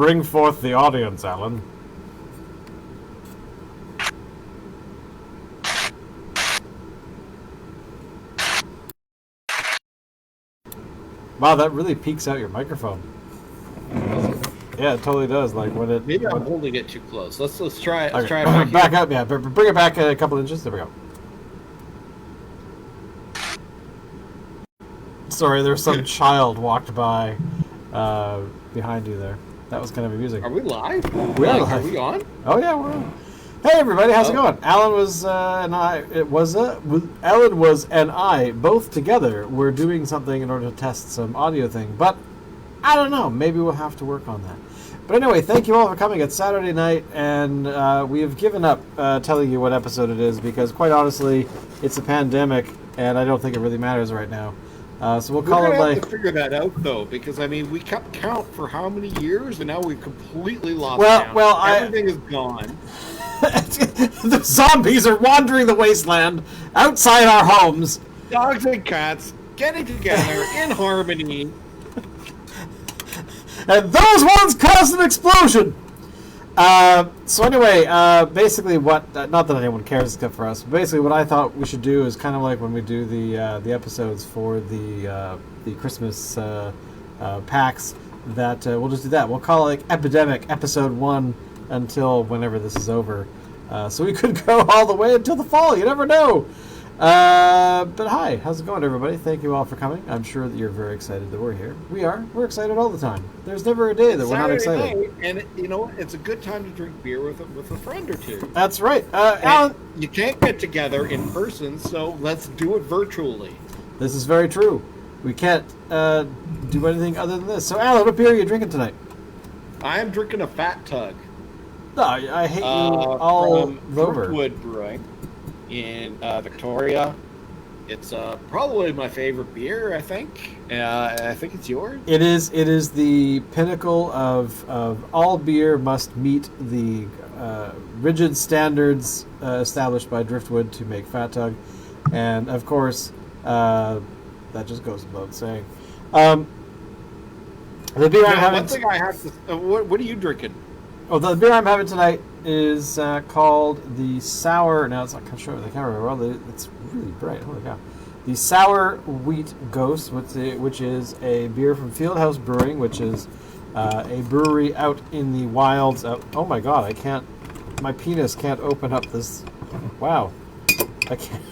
Bring forth the audience, Alan. Wow, that really peaks out your microphone. Yeah, it totally does. Like when it. Maybe I'm holding it too close. Let's try it. Let's Okay. try it back up, yeah. Bring it back a couple inches. There we go. Sorry, there's some child walked by behind you there. That was kind of amusing. Are we live? We are live. Are we on? Oh yeah, we're on. Hey everybody, how's it going? Alan was and I. Alan was and I both together were doing something in order to test some audio thing, but I don't know. Maybe we'll have to work on that. But anyway, thank you all for coming. It's Saturday night, and we have given up telling you what episode it is because, quite honestly, it's a pandemic, and I don't think it really matters right now. So we'll call it like. Have to figure that out though, because I mean, we kept count for how many years, and now we've completely lost count. Everything is gone. The zombies are wandering the wasteland outside our homes. Dogs and cats getting together in harmony. And those ones caused an explosion! So anyway, basically what, not that anyone cares except for us, but basically what I thought we should do is kind of like when we do the episodes for the Christmas packs, that we'll just do that. We'll call it like Epidemic Episode 1 until whenever this is over. So we could go all the way until the fall, you never know! But hi, how's it going, everybody? Thank you all for coming. I'm sure that you're very excited that we're here. We are. We're excited all the time. There's never a day that we're not excited. Night, and you know, it's a good time to drink beer with a friend or two. That's right. Alan, you can't get together in person, so let's do it virtually. This is very true. We can't do anything other than this. So, Alan, what beer are you drinking tonight? I am drinking a Fat Tug. No, I hate you all from over. Driftwood Brewing in Victoria. It's probably my favorite beer, I think. I think it's yours. It is. It is the pinnacle of all beer must meet the rigid standards established by Driftwood to make Fat Tug, and of course that just goes without saying. The beer I'm having. One thing I have to. What are you drinking? Oh, the beer I'm having tonight is called the Sour. Now it's not sure the camera well. It's really bright. Holy cow! The Sour Wheat Ghost, which is a beer from Fieldhouse Brewing, which is a brewery out in the wilds. Oh my God! I can't. My penis can't open up this. Wow! I can't.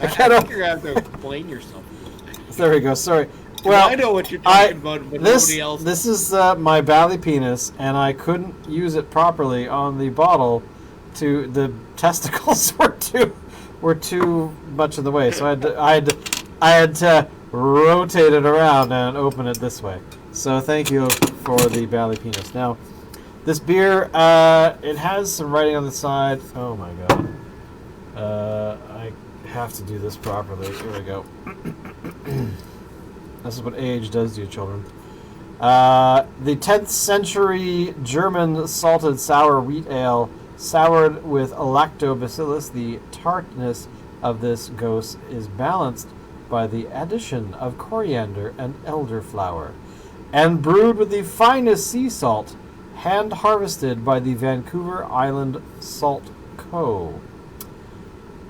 I can't. I think you're gonna have to explain yourself. There we go. Sorry. Well, I know what you're talking about, but nobody else. This is my Bally penis, and I couldn't use it properly on the bottle. The testicles were too much in the way, so I had to rotate it around and open it this way. So thank you for the Bally penis. Now, this beer it has some writing on the side. Oh my God! I have to do this properly. Here we go. This is what age does to you, children. The 10th century German salted sour wheat ale, soured with lactobacillus. The tartness of this ghost is balanced by the addition of coriander and elderflower, and brewed with the finest sea salt, hand harvested by the Vancouver Island Salt Co.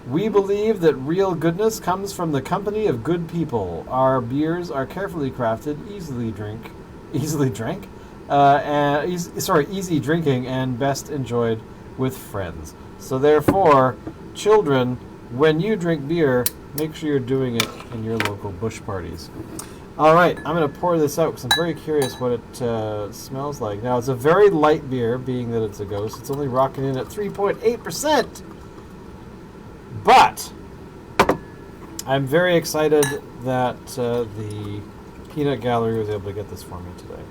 We believe that real goodness comes from the company of good people. Our beers are carefully crafted, easy drinking, and best enjoyed with friends. So therefore, children, when you drink beer, make sure you're doing it in your local bush parties. All right, I'm going to pour this out because I'm very curious what it smells like. Now, it's a very light beer, being that it's a ghost. It's only rocking in at 3.8%. But I'm very excited that the Peanut Gallery was able to get this for me today.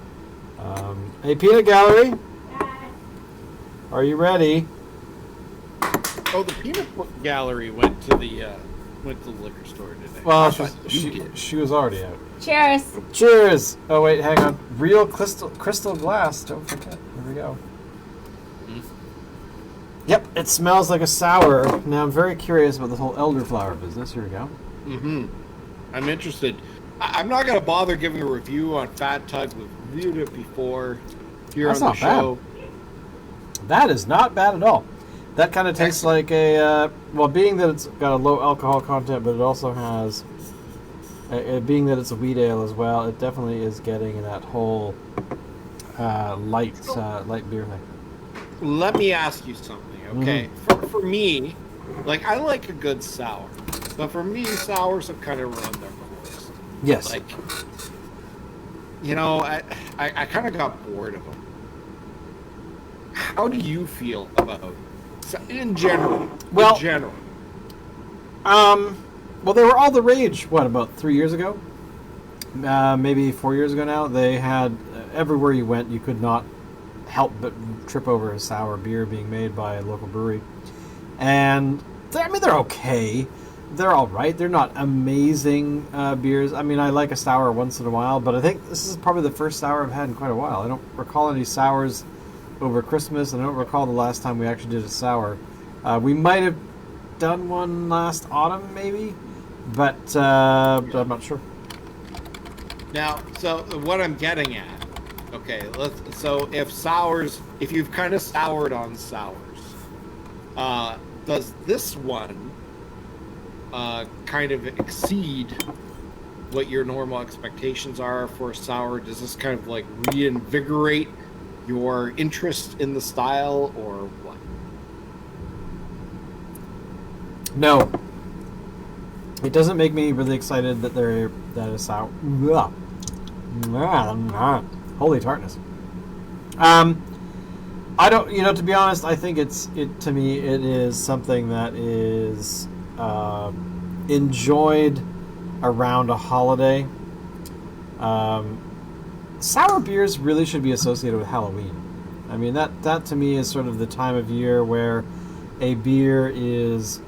Hey, Peanut Gallery, are you ready? Oh, the Peanut Gallery went to the liquor store today. Well, she was already out. Cheers. Cheers. Oh wait, hang on. Real crystal glass. Don't forget. Here we go. Yep, it smells like a sour. Now, I'm very curious about this whole elderflower business. Here we go. Mm-hmm. I'm interested. I'm not going to bother giving a review on Fat Tug. We've reviewed it before. here That's on the not bad. show. That is not bad at all. That kind of tastes like a well, being that it's got a low alcohol content, but it also has, being that it's a wheat ale as well, it definitely is getting that whole light beer thing. Let me ask you something, okay? For me, like, I like a good sour, but for me, sours have kind of run their course. Yes. Like, you know, I kind of got bored of them. How do you feel about, in general? Well, in general. Well, they were all the rage. What, about 3 years ago? Maybe 4 years ago now. They had everywhere you went, you could not help but trip over a sour beer being made by a local brewery. And I mean, they're okay. They're all right. They're not amazing beers. I mean, I like a sour once in a while, but I think this is probably the first sour I've had in quite a while. I don't recall any sours over Christmas, and I don't recall the last time we actually did a sour. We might have done one last autumn, maybe, but I'm not sure. Now, so what I'm getting at, okay, so if you've kind of soured on sours, does this one kind of exceed what your normal expectations are for a sour? Does this kind of like reinvigorate your interest in the style, or what? No. It doesn't make me really excited that it's sour. Ugh. Holy tartness. I don't, to be honest, I think to me it is something that is enjoyed around a holiday. Sour beers really should be associated with Halloween. I mean, that to me is sort of the time of year where a beer is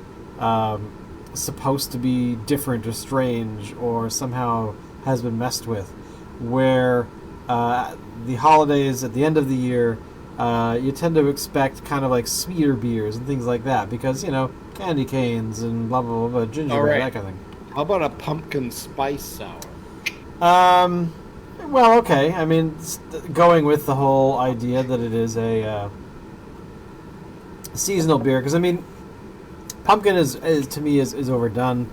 supposed to be different or strange or somehow has been messed with. Where the holidays at the end of the year, you tend to expect kind of like sweeter beers and things like that because, candy canes and blah, blah, blah, gingerbread, that kind of thing. How about a pumpkin spice sour? Well, okay. I mean, going with the whole idea that it is a seasonal beer, because I mean, pumpkin is to me is overdone.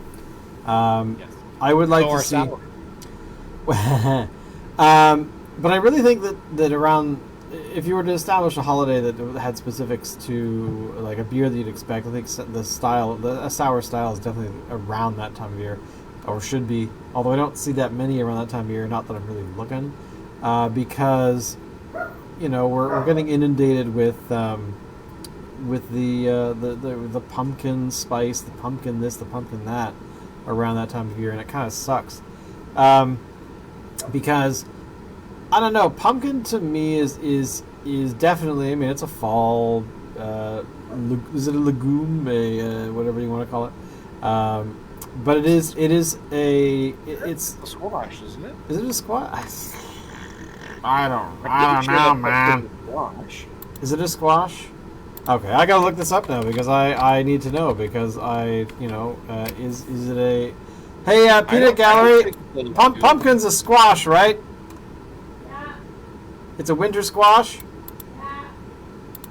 Yes. I would like to see. Sour. But I really think that around, if you were to establish a holiday that had specifics to like a beer that you'd expect, I think a sour style is definitely around that time of year, or should be. Although I don't see that many around that time of year. Not that I'm really looking, because we're getting inundated with the pumpkin spice, the pumpkin this, the pumpkin that, around that time of year, and it kind of sucks. Because I don't know, pumpkin to me is definitely. I mean, it's a fall. Is it a legume? Whatever you want to call it. But it's a squash, isn't it? Is it a squash? I don't know, man. Squash. Is it a squash? Okay, I gotta look this up now because I need to know because is it a. Hey, Peanut Gallery, pumpkin's a squash, right? Yeah. It's a winter squash? Yeah.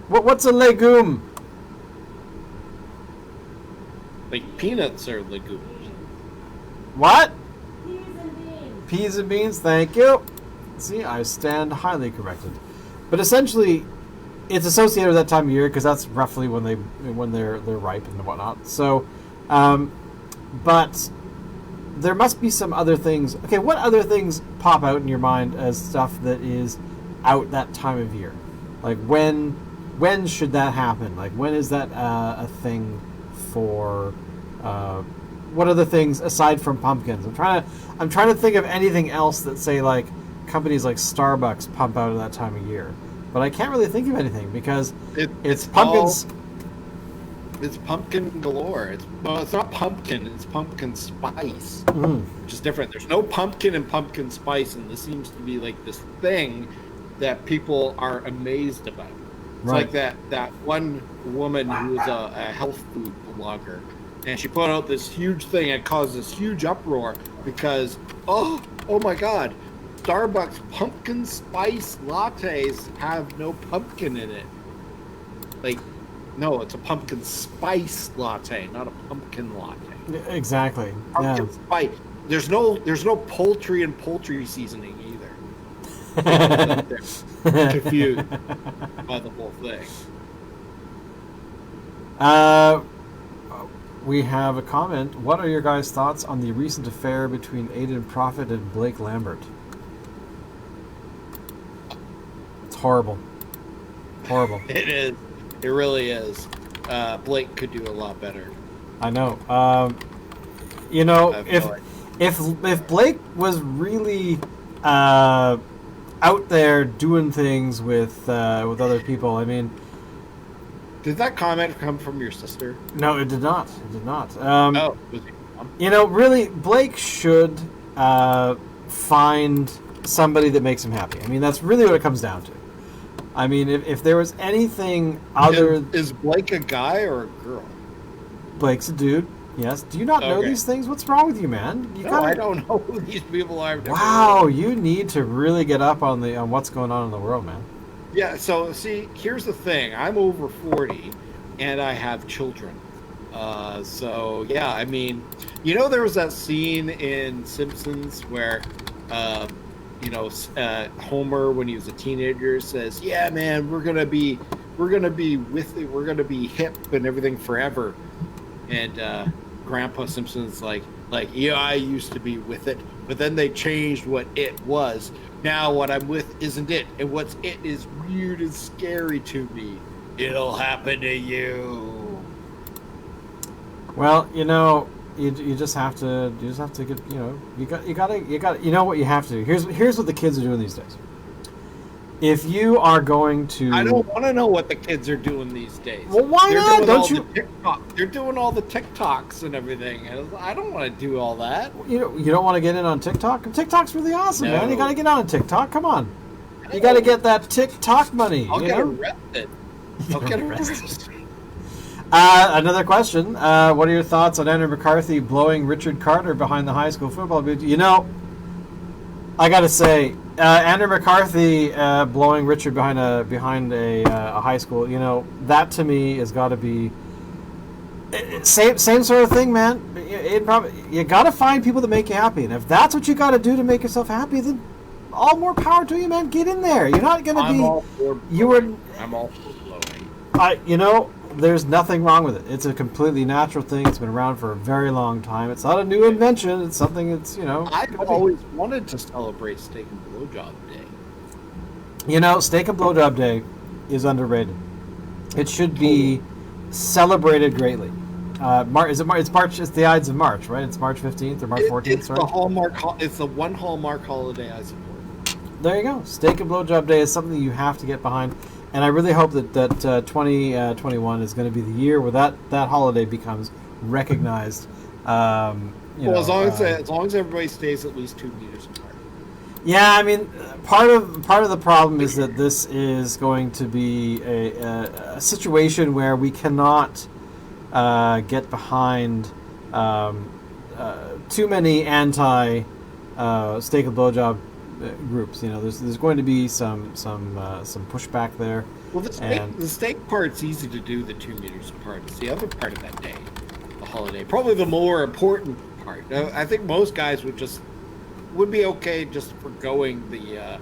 What's a legume? Like peanuts are legumes. What? Peas and beans. Peas and beans, thank you. See, I stand highly corrected. But essentially, it's associated with that time of year because that's roughly when they're ripe and whatnot. So, but there must be some other things. Okay, what other things pop out in your mind as stuff that is out that time of year? Like when should that happen? Like when is that a thing for? What other things aside from pumpkins? I'm trying to think of anything else that say like companies like Starbucks pump out at that time of year, but I can't really think of anything because it's pumpkins. It's pumpkin galore. It's not pumpkin. It's pumpkin spice, which is different. There's no pumpkin and pumpkin spice, and this seems to be like this thing that people are amazed about. It's like that one woman who was a health food blogger, and she put out this huge thing and caused this huge uproar because oh my God, Starbucks pumpkin spice lattes have no pumpkin in it. Like, no, it's a pumpkin spice latte, not a pumpkin latte. Exactly. Pumpkin spice. There's no poultry and poultry seasoning either. Confused by the whole thing. We have a comment. What are your guys' thoughts on the recent affair between Aiden Prophet and Blake Lambert? It's horrible. Horrible. It is. It really is. Blake could do a lot better. I know. You know, I have no idea. if Blake was really out there doing things with other people, I mean, Did that comment come from your sister? no, it did not. It did not. Oh, was it? You know, really, Blake should find somebody that makes him happy. I mean, that's really what it comes down to. I mean, if there was anything other... Is Blake a guy or a girl? Blake's a dude, yes. Do you not know Okay. these things? What's wrong with you, man? You No, I don't know who these people are. I've never Wow, heard of. you need to really get up on what's going on in the world, man. Yeah, so see, here's the thing. I'm over 40, and I have children. So, yeah, I mean, you know there was that scene in Simpsons where, Homer, when he was a teenager, says, "Yeah, man, we're gonna be with it. We're gonna be hip and everything forever." And Grandpa Simpson's like, yeah, I used to be with it, but then they changed what it was. Now what I'm with isn't it, and what's it is weird and scary to me. It'll happen to you. Well, you know, you just have to get, you got you know what you have to do. Here's what the kids are doing these days. If you are going to, I don't want to know what the kids are doing these days. Well, why They're not? doing Don't all you? the TikTok. They're doing all the TikToks and everything. And I don't want to do all that. You don't want to get in on TikTok? TikTok's really awesome, No. man. You got to get on TikTok. Come on, you got to get that TikTok money. I'll you get know? arrested. I'll get arrested. Another question. What are your thoughts on Andrew McCarthy blowing Richard Carter behind the high school football booth? You know, I got to say, Andrew McCarthy blowing Richard behind a high school. You know, that to me has got to be same sort of thing, man. You got to find people that make you happy, and if that's what you got to do to make yourself happy, then all more power to you, man. Get in there. You're not gonna I'm be. all for You were. blowing. I'm all for blowing. You know, there's nothing wrong with it. It's a completely natural thing. It's been around for a very long time. It's not a new invention. It's something that's, I've gotta be- always wanted to celebrate Steak and Blowjob Day. You know, Steak and Blowjob Day is underrated. It should be celebrated greatly. Is it March? It's March. It's the Ides of March, right? It's March 15th or March 14th. It's Sorry. the Hallmark. It's the one Hallmark holiday I support. There you go. Steak and Blowjob Day is something you have to get behind, and I really hope that 2021 is going to be the year where that holiday becomes recognized. As long as everybody stays at least 2 meters apart. Yeah, I mean, part of the problem is that this is going to be a situation where we cannot get behind too many anti steak and blowjob groups. You know, there's going to be some pushback there. Well, the And- steak part's easy to do. The 2 meters apart. It's the other part of that day, the holiday. Probably the more important part. I think most guys would be okay just forgoing The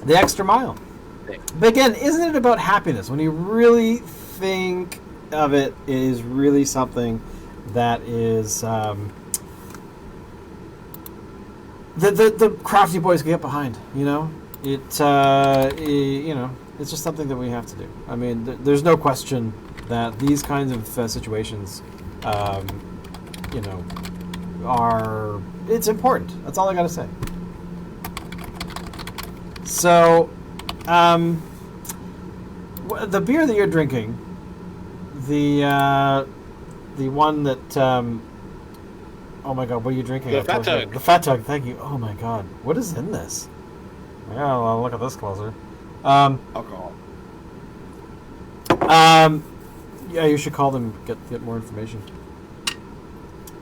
extra mile. thing. But again, isn't it about happiness? When you really think of it, it is really something that is the crafty boys can get behind. You know, it's just something that we have to do. I mean, there's no question that these kinds of situations, are it's important. That's all I got to say. So, the beer that you're drinking, the one that, oh my God, what are you drinking? The Fat Tug. The Fat Tug. Thank you. Oh my God, what is in this? Yeah, well, look at this closer. Alcohol. Yeah, you should call them, get more information.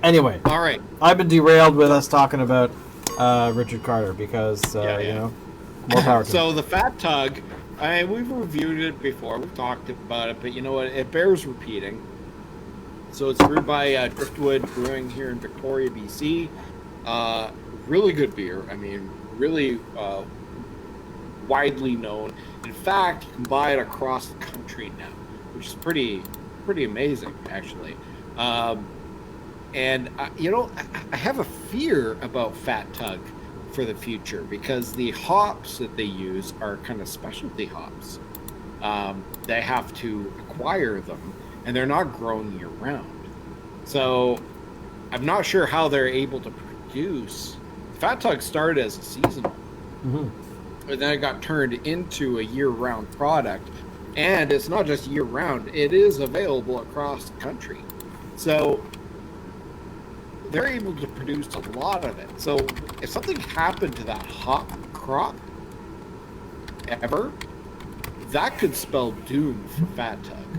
Anyway, All right. I've been derailed with us talking about Richard Carter, because Yeah. you know, more power to him. So the Fat Tug, we've reviewed it before. We've talked about it, but you know what? It bears repeating. So it's brewed by Driftwood Brewing here in Victoria, BC. Really good beer. I mean, really widely known. In fact, you can buy it across the country now, which is pretty amazing, actually. And you know, I have a fear about Fat Tug for the future because the hops that they use are kind of specialty hops. They have to acquire them, and they're not grown year round. So I'm not sure how they're able to produce. Fat Tug started as a seasonal, but then it got turned into a year-round product, and it's not just year-round; it is available across the country. So they're able to produce a lot of it. So if something happened to that hop crop ever, that could spell doom for Fat Tug,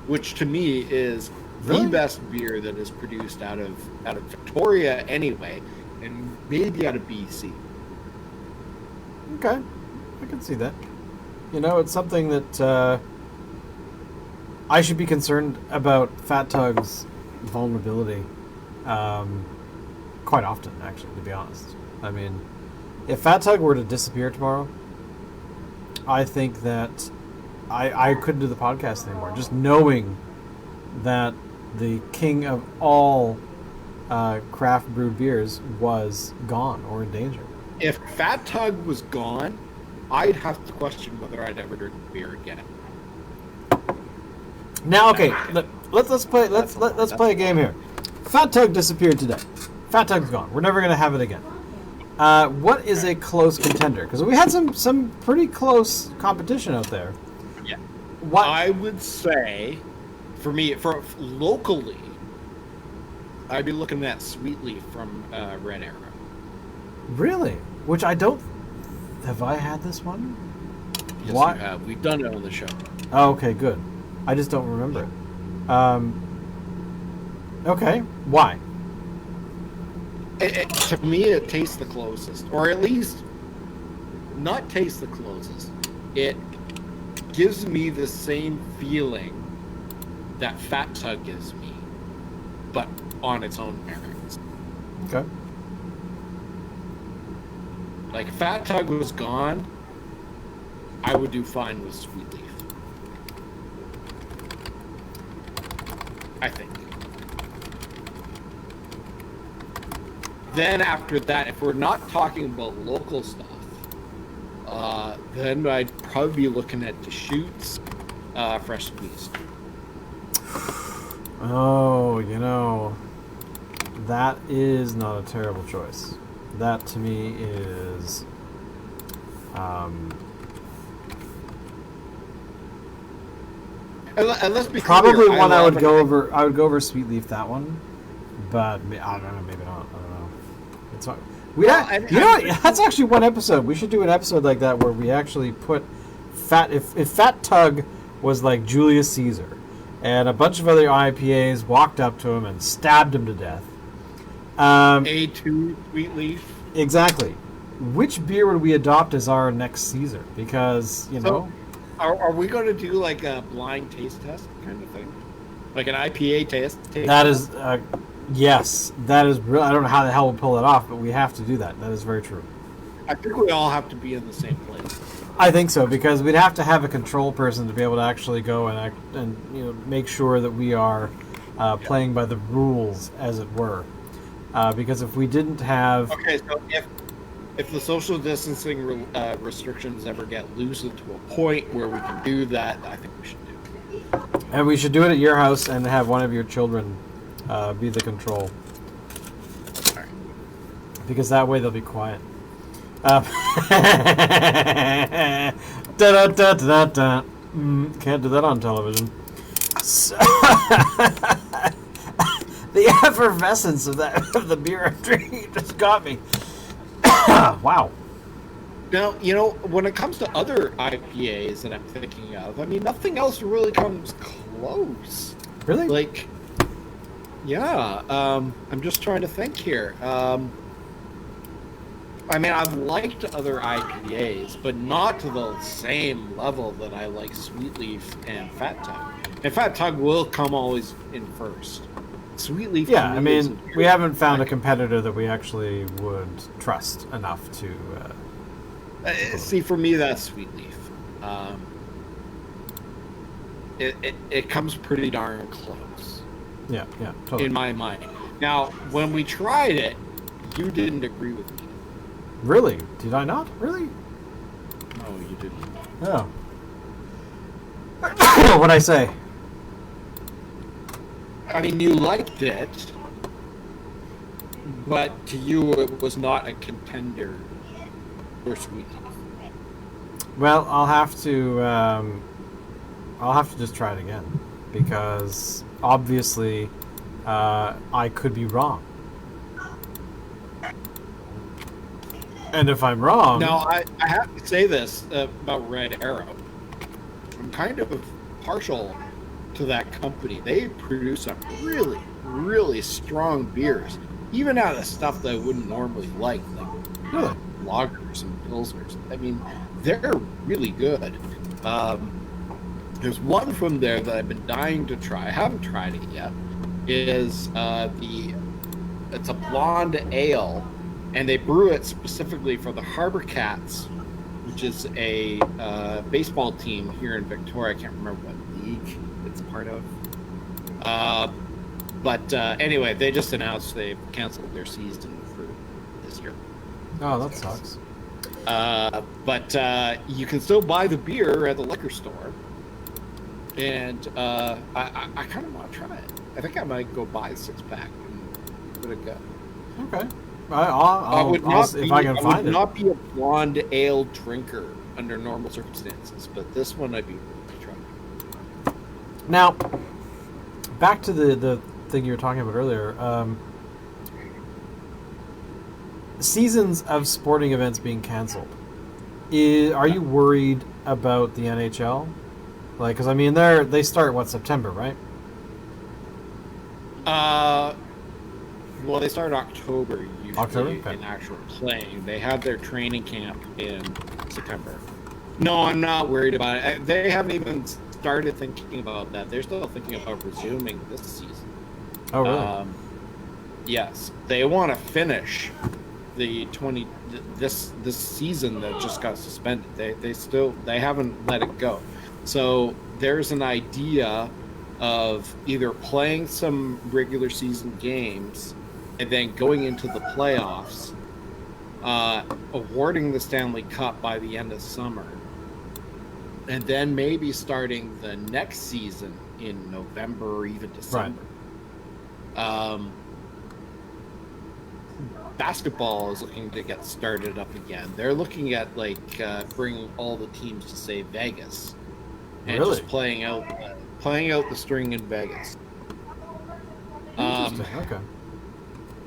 which to me is the best beer that is produced out of Victoria anyway, and maybe out of BC. Okay, I can see that. You know, it's something that I should be concerned about. Fat Tug's vulnerability. Quite often, actually, to be honest. I mean, if Fat Tug were to disappear tomorrow, I think that I couldn't do the podcast anymore. Just knowing that the king of all craft brewed beers was gone or in danger. If Fat Tug was gone, I'd have to question whether I'd ever drink beer again. Now, okay, let's play a game here. Fat Tug disappeared today. Fat Tug's gone. We're never going to have it again. What is a close contender? Because we had some pretty close competition out there. Yeah. What I would say, for me, for locally, I'd be looking at Sweet Leaf from Red Arrow. Really? Which I don't. Have I had this one? Yes, Why? you have. We've done it on the show. Oh, okay, good. I just don't remember it. Okay, why? To me, it tastes the closest, or at least not taste the closest. It gives me the same feeling that Fat Tug gives me, but on its own merits. Okay. Like, if Fat Tug was gone, I would do fine with Sweet Leaf. I think. Then after that, if we're not talking about local stuff, then I'd probably be looking at Deschutes Fresh Squeezed. Oh, you know, that is not a terrible choice. That to me is, And let's be probably clear, one I would love go it. over. I would go over Sweet Leaf, that one, but I don't know. Maybe not. I don't know. It's not. You know what? That's actually one episode. We should do an episode like that where we actually put if Fat Tug was like Julius Caesar, and a bunch of other IPAs walked up to him and stabbed him to death. A2 Sweet Leaf. Exactly. Which beer would we adopt as our next Caesar? Because, you know... Are we going to do like a blind taste test kind of thing? Like an IPA taste? That is... yes. That is... I don't know how the hell we'll pull it off, but we have to do that. That is very true. I think we all have to be in the same place. I think so, because we'd have to have a control person to be able to actually go and you know, make sure that we are playing by the rules, as it were. Because if we didn't have... Okay, so if the social distancing restrictions ever get loosened to a point where we can do that, I think we should do it. And we should do it at your house and have one of your children be the control. All right. Because that way they'll be quiet. Da-da-da-da-da. Can't do that on television. So the effervescence of the beer I'm drinking just got me. Wow. Now, you know, when it comes to other IPAs that I'm thinking of, I mean, nothing else really comes close. Really? Like, yeah, I'm just trying to think here. I mean, I've liked other IPAs, but not to the same level that I like Sweet Leaf and Fat Tug. And Fat Tug will come always in first. Sweet Leaf. Yeah, to I me is mean, a we haven't found a second. competitor that we actually would trust enough to. See, for me, that's Sweet Leaf. It comes pretty darn close Yeah, totally. in my mind. Now, when we tried it, you didn't agree with me. Really? Did I not? Really? No, you didn't. Oh. What'd I say? I mean, you liked it, but to you, it was not a contender for Sweet Leaf. Well, I'll have to just try it again because obviously I could be wrong. And if I'm wrong, Now, I have to say this about Red Arrow. I'm kind of partial to that company. They produce some really, really strong beers, even out of stuff that I wouldn't normally like really, lagers and pilsners. I mean, they're really good. There's one from there that I've been dying to try. I haven't tried it yet. It's a blonde ale, and they brew it specifically for the Harbor Cats, which is a baseball team here in Victoria. I can't remember what league it's part of. But anyway, they just announced they've canceled their season for this year. oh, that sucks. But you can still buy the beer at the liquor store. And I kind of want to try it. I think I might go buy a 6-pack and give it a go. Okay. I'll If I can find would it. not be a blonde ale drinker under normal circumstances, but this one I'd be willing to try. Now, back to the thing you were talking about earlier. Seasons of sporting events being canceled. Are you worried about the NHL? Like, because I mean, they start September, right? Well, they start October usually October? Okay. in actual playing. They have their training camp in September. No, I'm not worried about it. They haven't even started thinking about that. They're still thinking about resuming this season. Oh, really? Yes, they want to finish this season that just got suspended. They haven't let it go. So there's an idea of either playing some regular season games and then going into the playoffs, awarding the Stanley Cup by the end of summer, and then maybe starting the next season in November or even December. Right. Basketball is looking to get started up again. They're looking at bringing all the teams to, say, Vegas, and really? just playing out the string in Vegas. Interesting. Okay.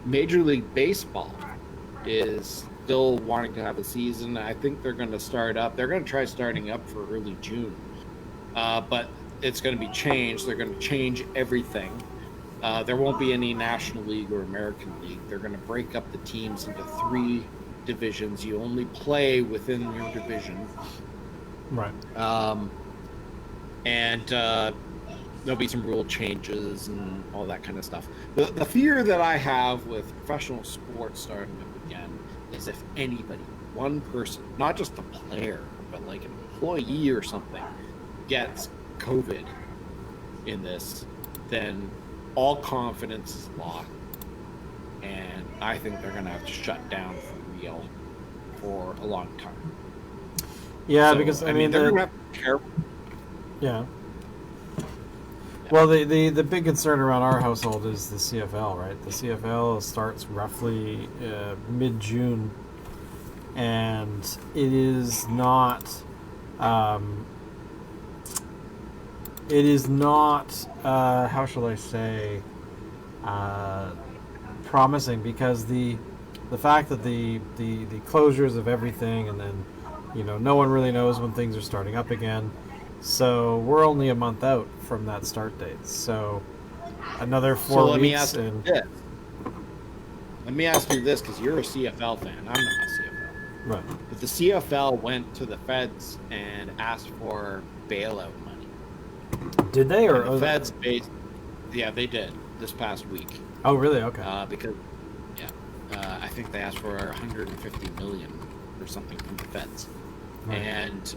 Major League Baseball is still wanting to have a season. I think they're going to start up. They're going to try starting up for early June, but it's going to be changed. They're going to change everything. There won't be any National League or American League. They're going to break up the teams into 3 divisions. You only play within your division. Right. And there'll be some rule changes and all that kind of stuff. The fear that I have with professional sports starting up again is if anybody, one person, not just a player, but like an employee or something, gets COVID in this, then all confidence is lost. And I think they're going to have to shut down for real for a long time. Yeah, So, because I mean they're going to have to be careful. Yeah. Well, the big concern around our household is the CFL, right? The CFL starts roughly mid-June, and it is not. How shall I say? Promising, because the fact that the closures of everything, and then no one really knows when things are starting up again. So we're only a month out from that start date. So another 4 weeks. Let me ask you this, because you're a CFL fan. I'm not a CFL Right. But the CFL went to the feds and asked for bailout money. Did they, or And the feds yeah, they did this past week. Oh, really? Okay. Because, yeah, I think they asked for 150 million or something from the feds. Right. And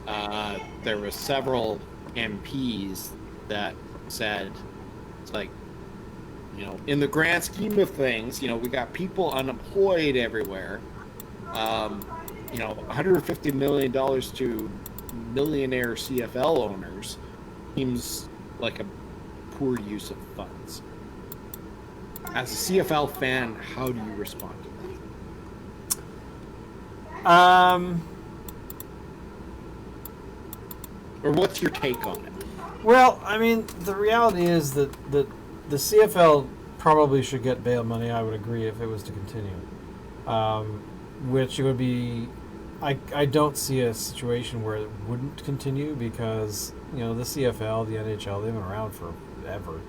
there were several MPs that said, it's like, in the grand scheme of things, we got people unemployed everywhere. $150 million to millionaire CFL owners seems like a poor use of funds. As a CFL fan, how do you respond to that? Or what's your take on it? Well, I mean, the reality is that the CFL probably should get bail money. I would agree if it was to continue, which would be. I don't see a situation where it wouldn't continue because the CFL, the NHL, they've been around forever.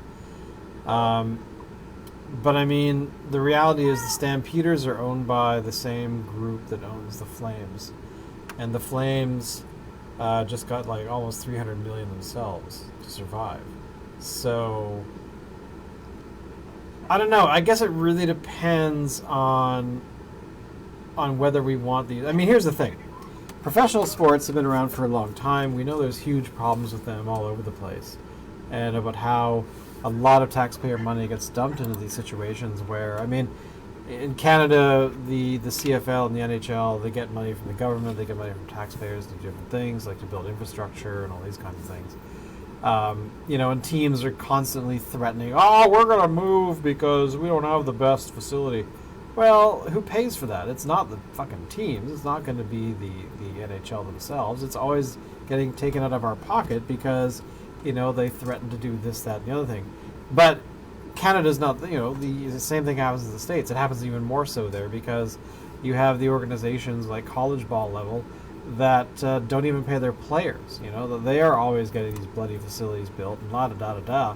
But I mean, the reality is the Stampeders are owned by the same group that owns the Flames, and the Flames just got like almost 300 million themselves to survive. So I don't know. I guess it really depends on whether we want these. I mean, here's the thing. Professional sports have been around for a long time. We know there's huge problems with them all over the place, and about how a lot of taxpayer money gets dumped into these situations where, I mean, in Canada, the CFL and the NHL, they get money from the government, they get money from taxpayers to do different things, like to build infrastructure and all these kinds of things. And teams are constantly threatening, we're going to move because we don't have the best facility. Well, who pays for that? It's not the fucking teams. It's not going to be the NHL themselves. It's always getting taken out of our pocket because, they threaten to do this, that, and the other thing. But Canada's not, the same thing happens in the States. It happens even more so there because you have the organizations like college ball level that don't even pay their players. That they are always getting these bloody facilities built and la-da-da-da-da.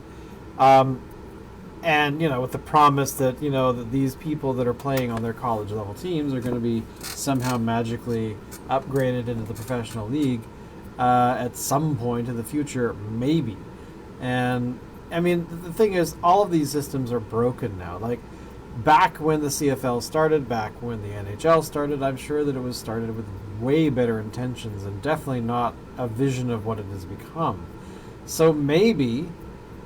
And, with the promise that, that these people that are playing on their college level teams are going to be somehow magically upgraded into the professional league at some point in the future, maybe. And, I mean, the thing is, all of these systems are broken now. Like, back when the CFL started, back when the NHL started, I'm sure that it was started with way better intentions and definitely not a vision of what it has become. So maybe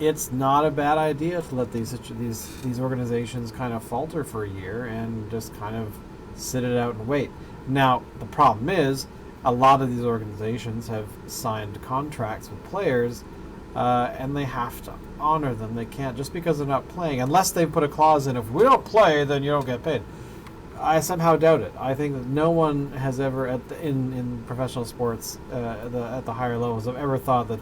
it's not a bad idea to let these organizations kind of falter for a year and just kind of sit it out and wait. Now, the problem is a lot of these organizations have signed contracts with players and they have to honor them. They can't, just because they're not playing, unless they put a clause in, if we don't play, then you don't get paid. I somehow doubt it. I think that no one has ever in professional sports at the higher levels have ever thought that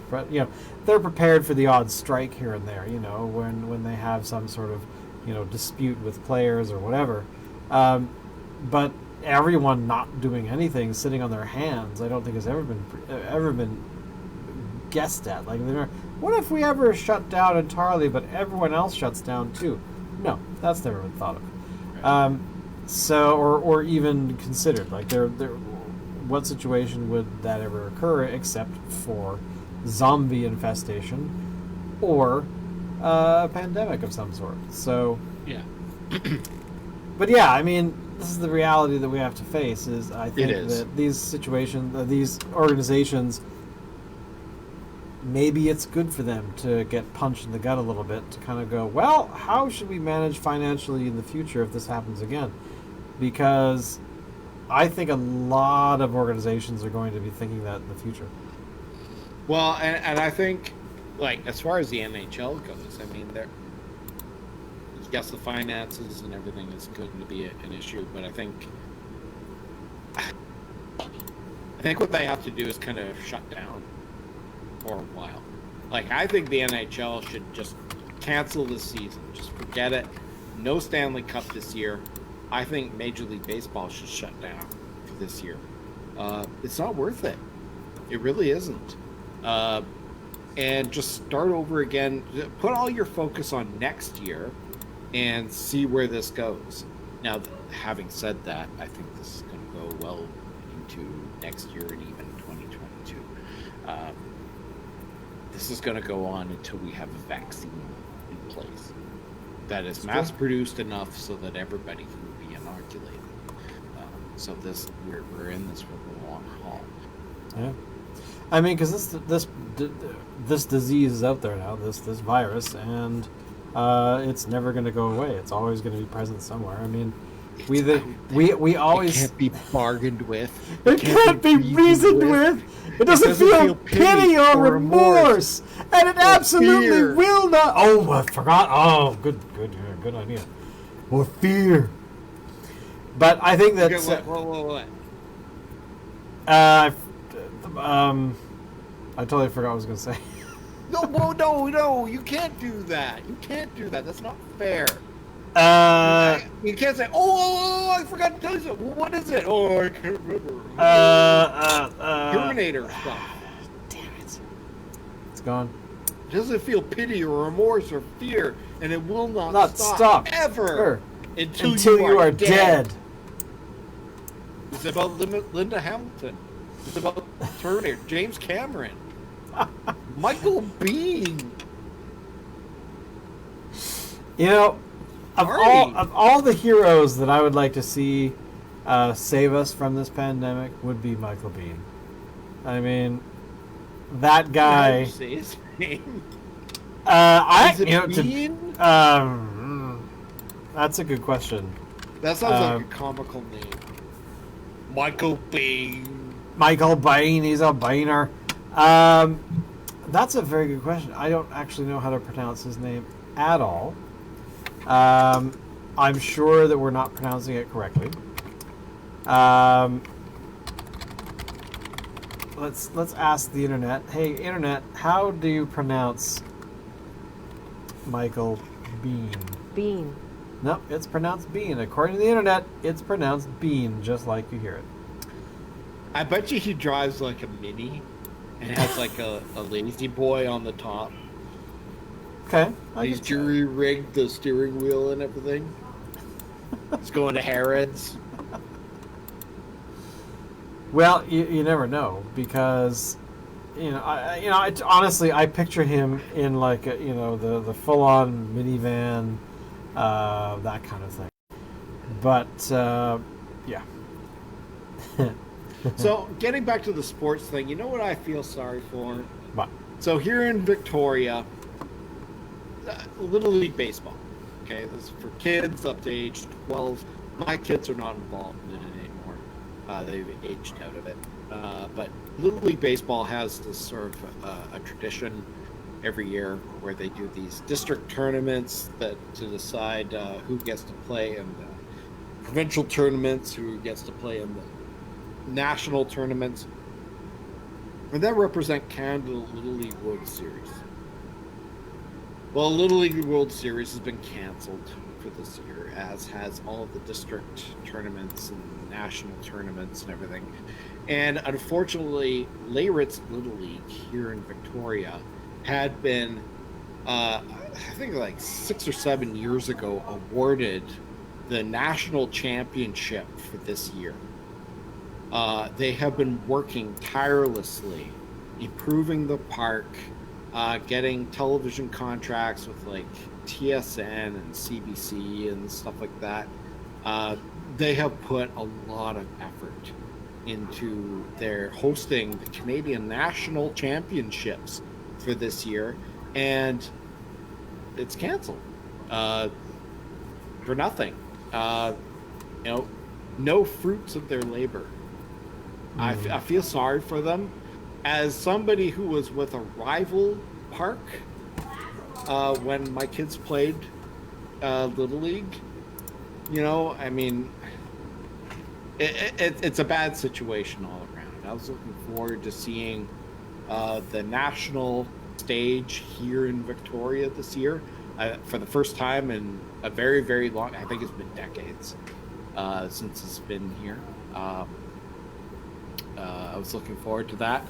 they're prepared for the odd strike here and there. When they have some sort of dispute with players or whatever. But everyone not doing anything, sitting on their hands, I don't think has ever been guessed at. Like, what if we ever shut down entirely, but everyone else shuts down too? No, that's never been thought of. Right. So, or even considered. Like, what situation would that ever occur except for zombie infestation or a pandemic of some sort? So, yeah. But yeah, I mean, this is the reality that we have to face. I think that these situations, these organizations, maybe it's good for them to get punched in the gut a little bit to kind of go, well, how should we manage financially in the future if this happens again? Because I think a lot of organizations are going to be thinking that in the future. Well, and I think, like, as far as the NHL goes, I mean, yes, the finances and everything is going to be an issue, but I think what they have to do is kind of shut down for a while. Like, I think the NHL should just cancel this season. Just forget it. No Stanley Cup this year. I think Major League Baseball should shut down for this year. It's not worth it. It really isn't. And just start over again. Put all your focus on next year and see where this goes. Now, having said that, I think this is going to go well 2022, next year, and even 2022. This is going to go on until we have a vaccine in place that is mass produced enough so that everybody can be inoculated. So we're in this for the long haul. Yeah, I mean, because this disease is out there now, this virus, and it's never going to go away. It's always going to be present somewhere. I mean, we always it can't be bargained with. It can't be reasoned with. It doesn't feel pity or remorse, and it absolutely fear. will not. Oh, I forgot. Oh, good idea. Or fear. But I think that. Okay, what? I totally forgot what I was going to say. No, you can't do that. You can't do that. That's not fair. You can't say, oh, I forgot to tell you something. What is it? Oh, I can't remember. Terminator stuff. Damn it. It's gone. It doesn't feel pity or remorse or fear, and it will not stop ever until you are dead. It's about Linda Hamilton. It's about Terminator. James Cameron. Michael Biehn. You know, of all the heroes that I would like to see save us from this pandemic would be Michael Biehn. I mean, that guy. How do you say his name? Biehn? That's a good question. That sounds like a comical name. Michael Biehn. Michael Biehn, he's a Biener. That's a very good question. I don't actually know how to pronounce his name at all. I'm sure that we're not pronouncing it correctly. Let's ask the internet. Hey, internet, how do you pronounce Michael Biehn? Bean. No, it's pronounced Bean. According to the internet, it's pronounced Bean, just like you hear it. I bet you he drives like a Mini and has like a lazy boy on the top. Okay. He's jury-rigged the steering wheel and everything. He's going to Harrods. Well, you never know, because honestly, I picture him in like the full-on minivan, that kind of thing. But yeah. So getting back to the sports thing, you know what I feel sorry for? What? So here in Victoria, Little League Baseball. Okay, this is for kids up to age 12. My kids are not involved in it anymore. They've aged out of it. But Little League Baseball has this sort of a tradition every year where they do these district tournaments to decide who gets to play in the provincial tournaments, who gets to play in the national tournaments. And that represent Canada Little League World Series. Well, Little League World Series has been canceled for this year, as has all of the district tournaments and national tournaments and everything. And unfortunately, Leyritz Little League here in Victoria had been, I think like 6 or 7 years ago, awarded the national championship for this year. They have been working tirelessly, improving the park, getting television contracts with like TSN and CBC and stuff like that. They have put a lot of effort into their hosting the Canadian National Championships for this year, and it's canceled for nothing. No fruits of their labor. I feel sorry for them. As somebody who was with a rival park when my kids played Little League, I mean, it's a bad situation all around. I was looking forward to seeing the national stage here in Victoria this year for the first time in a very, very long, I think it's been decades since it's been here. I was looking forward to that.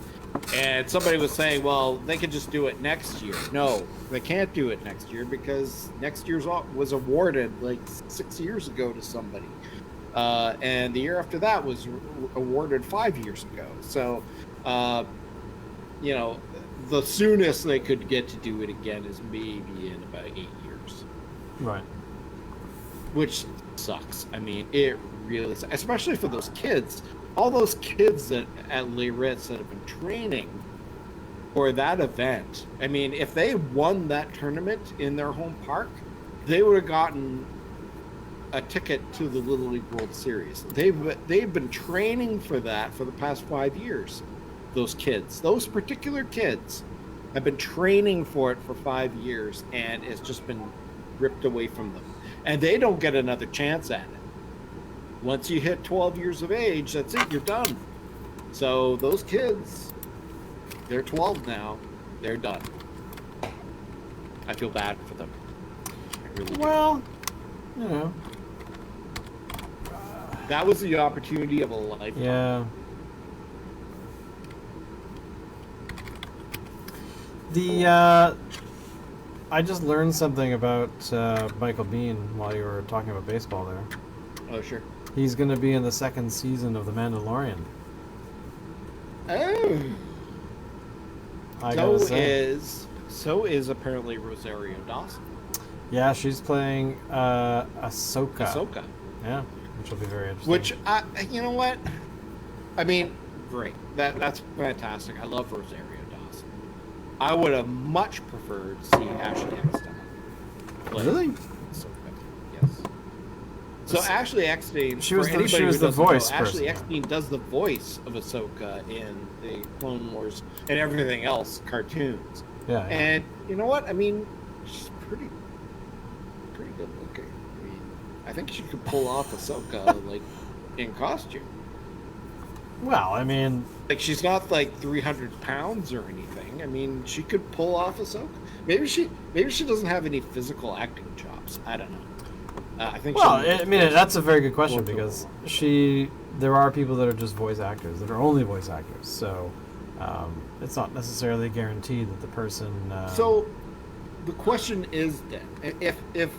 And somebody was saying, well, they could just do it next year. No, they can't do it next year because next year's was awarded like 6 years ago to somebody. and the year after that was awarded 5 years ago. So, you know, the soonest they could get to do it again is maybe in about 8 years. Right. Which sucks. I mean, it really sucks, especially for those kids. All those kids that at Les Ritz that have been training for that event. I mean, if they won that tournament in their home park, they would have gotten a ticket to the Little League World Series. They've been training for that for the past 5 years. Those kids, those particular kids, have been training for it for 5 years, and it's just been ripped away from them. And they don't get another chance at it. Once you hit 12 years of age, that's it, you're done. So those kids, they're 12 now, they're done. I feel bad for them. I really do. Well, you know. That was the opportunity of a lifetime. Yeah. I just learned something about Michael Biehn while you were talking about baseball there. Oh, sure. He's going to be in the second season of The Mandalorian. Oh. I gotta say. So is apparently Rosario Dawson. Yeah, she's playing Ahsoka. Ahsoka. Yeah, which will be very interesting. Which, you know what? I mean, great. That's fantastic. I love Rosario Dawson. I would have much preferred to see Ashley Eckstein play Really? Ahsoka. Yes. So Ashley Eckstein, She was for the- anybody she was who the doesn't know, voice Ashley person. Eckstein does the voice of Ahsoka in the Clone Wars and everything else cartoons. Yeah, yeah. And you know what? I mean, she's pretty good looking. I mean, I think she could pull off Ahsoka like in costume. Well, I mean, Like she's not like 300 pounds or anything. I mean, she could pull off Ahsoka. Maybe she doesn't have any physical acting chops. I don't know. I think. well, she I mean, that's a very good question More to because her. there are people that are just voice actors, that are only voice actors. So it's not necessarily guaranteed that the person. So, the question is then, if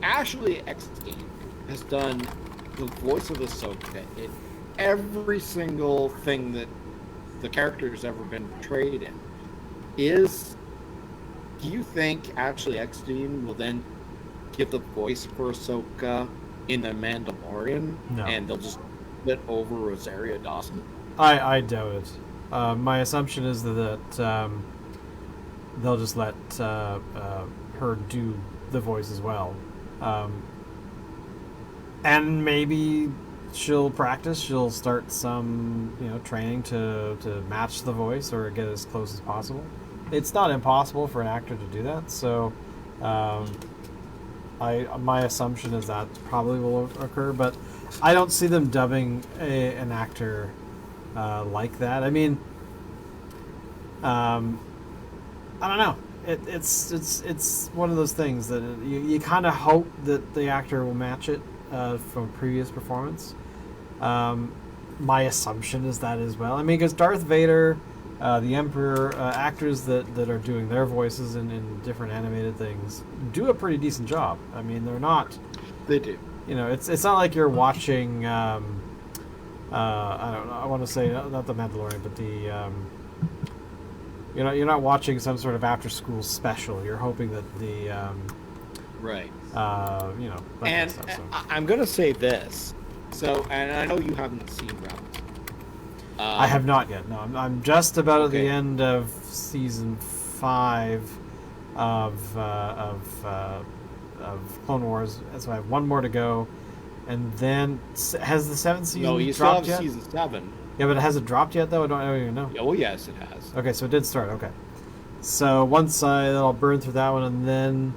Ashley Eckstein has done the voice of Ahsoka in every single thing that the character has ever been portrayed in, do you think Ashley Eckstein will then give the voice for Ahsoka in The Mandalorian? No. And they'll just put over Rosario Dawson? I doubt it. My assumption is that they'll just let her do the voice as well, and maybe she'll practice. She'll start some training to match the voice or get as close as possible. It's not impossible for an actor to do that. So, my assumption is that probably will occur, but I don't see them dubbing an actor like that. I mean, I don't know. It's one of those things that you kind of hope that the actor will match it from previous performance. My assumption is that as well. I mean, because Darth Vader, the Emperor, actors that are doing their voices in different animated things do a pretty decent job. I mean, they're not. They do. It's not like you're watching. I don't know. I want to say not the Mandalorian, but the. You're not watching some sort of after-school special. You're hoping that the. Right. That And kind of stuff, so. I'm going to say this. So, and I know you haven't seen Rebels. I have not yet. No, I'm just about at the Okay. end of season 5 of Clone Wars, so I have one more to go, and then has the 7th season No, you still have dropped yet? season 7. Yeah, but has it dropped yet though? I don't even know. Oh, yes, it has. Okay, so it did start. Okay, so once I'll burn through that one, and then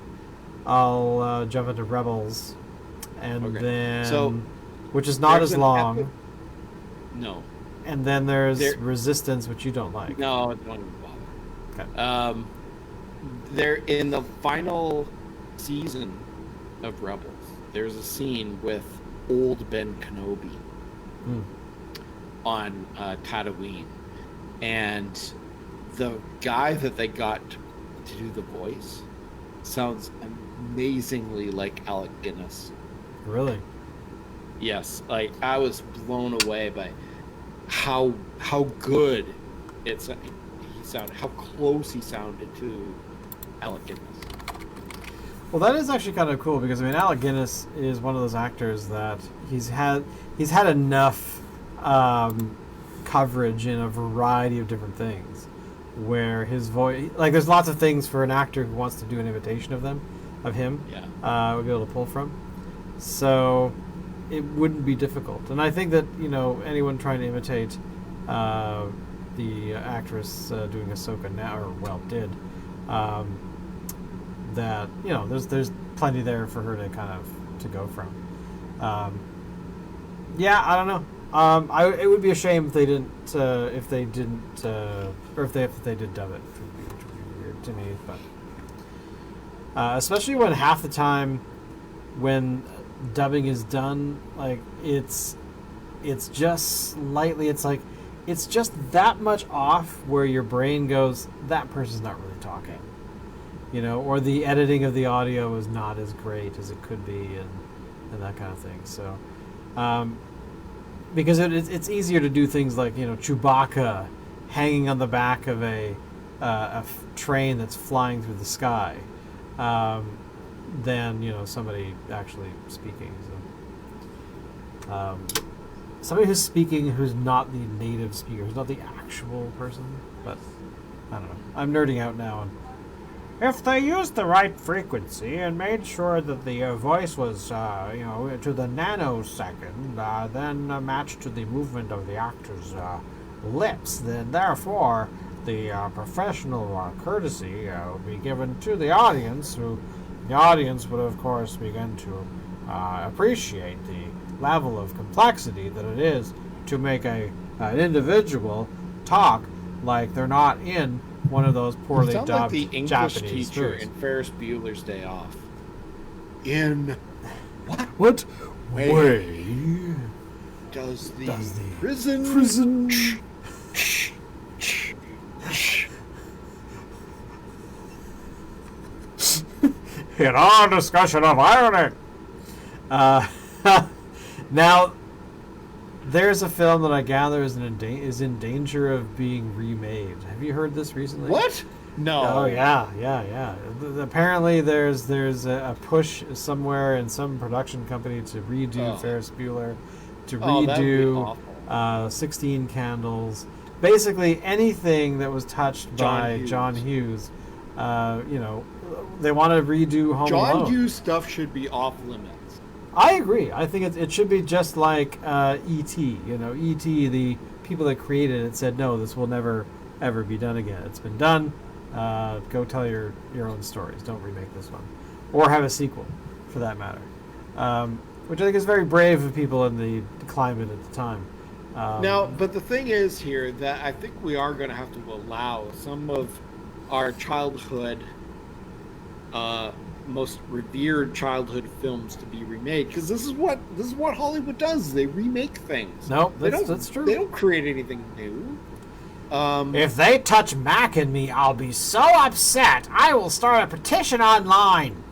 I'll jump into Rebels, and Okay. then So, which is not there's as an long. No. And then there's There- Resistance, which you don't like. No, don't even bother. Okay. They're in the final season of Rebels. There's a scene with old Ben Kenobi Hmm. on Tatooine, and the guy that they got to do the voice sounds amazingly like Alec Guinness. Really? Yes, like I was blown away by how good he sounded, how close he sounded to Alec Guinness. Well, that is actually kind of cool because I mean, Alec Guinness is one of those actors that he's had enough coverage in a variety of different things, where his voice, like, there's lots of things for an actor who wants to do an imitation of him, would be able to pull from. So it wouldn't be difficult, and I think that anyone trying to imitate the actress doing Ahsoka now, or well, did. That there's plenty there for her to kind of to go from. Yeah, I don't know. It would be a shame if they didn't or if they did dub it, which would be weird to me. But especially when half the time when dubbing is done, like it's just slightly, it's just that much off where your brain goes, that person's not really talking. Or the editing of the audio is not as great as it could be, and that kind of thing. So, because it's easier to do things like Chewbacca hanging on the back of a train that's flying through the sky, than somebody actually speaking. So, somebody who's speaking who's not the native speaker, who's not the actual person. But I don't know. I'm nerding out now. And if they used the right frequency and made sure that the voice was, to the nanosecond, then matched to the movement of the actor's lips, then therefore the professional courtesy would be given to the audience, who the audience would of course begin to appreciate the level of complexity that it is to make an individual talk like they're not in one of those poorly dubbed like the English Japanese teacher movies. in Ferris Bueller's Day Off. In What way does the prison in our discussion of irony. Now, there's a film that I gather is in danger of being remade. Have you heard this recently? What? No. Oh yeah. Apparently, there's a push somewhere in some production company to redo Ferris Bueller, to redo 16 Candles. Basically, anything that was touched by John Hughes. They want to redo Home Alone. John Hughes stuff should be off limits. I agree. I think it should be just like E.T. E.T., the people that created it said, no, this will never, ever be done again. It's been done. Go tell your own stories. Don't remake this one. Or have a sequel, for that matter. Which I think is very brave of people in the climate at the time. But the thing is here that I think we are going to have to allow some of our childhood, most revered childhood films to be remade, because this is what Hollywood does. They remake things. No, that's true. They don't create anything new. If they touch Mac in me, I'll be so upset. I will start a petition online.